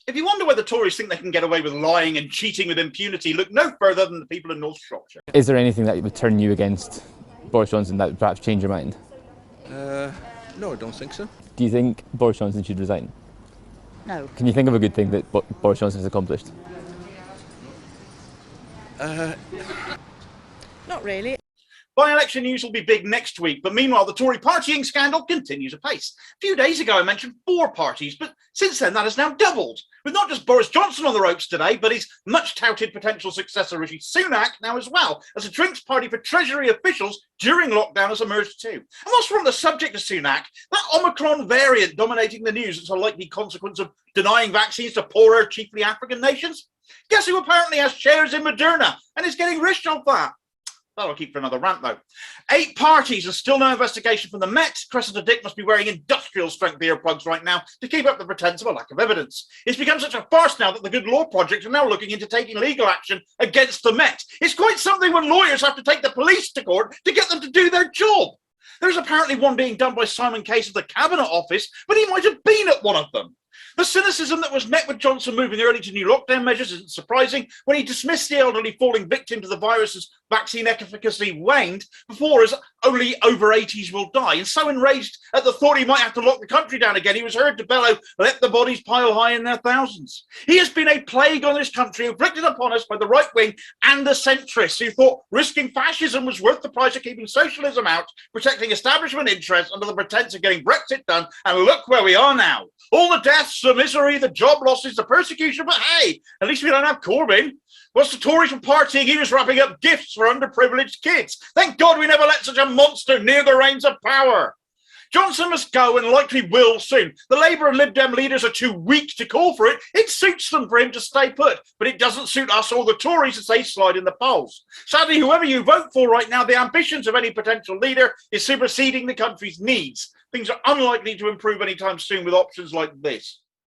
If you wonder whether Tories think they can get away with lying and cheating with impunity, look no further than the people in North Shropshire. Is there anything that would turn you against Boris Johnson that would perhaps change your mind? No, I don't think so. Do you think Boris Johnson should resign? No. Can you think of a good thing that Boris Johnson has accomplished? Not really. By-election news will be big next week, but meanwhile the Tory partying scandal continues apace. A few days ago I mentioned 4 parties, but since then that has now doubled, with not just Boris Johnson on the ropes today, but his much-touted potential successor Rishi Sunak now as well, as a drinks party for Treasury officials during lockdown has emerged too. And whilst we're on the subject of Sunak, that Omicron variant dominating the news as a likely consequence of denying vaccines to poorer, chiefly African nations? Guess who apparently has shares in Moderna and is getting rich off that? That'll keep for another rant, though. 8 parties and still no investigation from the Met. Cressida Dick must be wearing industrial strength earplugs right now to keep up the pretense of a lack of evidence. It's become such a farce now that the Good Law Project are now looking into taking legal action against the Met. It's quite something when lawyers have to take the police to court to get them to do their job. There's apparently one being done by Simon Case of the Cabinet Office, but he might have been at one of them. The cynicism that was met with Johnson moving early to new lockdown measures isn't surprising when he dismissed the elderly falling victim to the virus's vaccine efficacy waned before as only over 80s will die. And so enraged at the thought he might have to lock the country down again, he was heard to bellow, "Let the bodies pile high in their thousands." He has been a plague on this country, inflicted upon us by the right wing and the centrists who thought risking fascism was worth the price of keeping socialism out, protecting establishment interests under the pretense of getting Brexit done. And look where we are now. All the deaths, the misery, the job losses, the persecution, but hey, at least we don't have Corbyn. Whilst the Tories were partying, he was wrapping up gifts for underprivileged kids. Thank God we never let such a monster near the reins of power. Johnson must go and likely will soon. The Labour and Lib Dem leaders are too weak to call for it. It suits them for him to stay put, but it doesn't suit us or the Tories as they slide in the polls. Sadly, whoever you vote for right now, the ambitions of any potential leader is superseding the country's needs. Things are unlikely to improve anytime soon with options like this.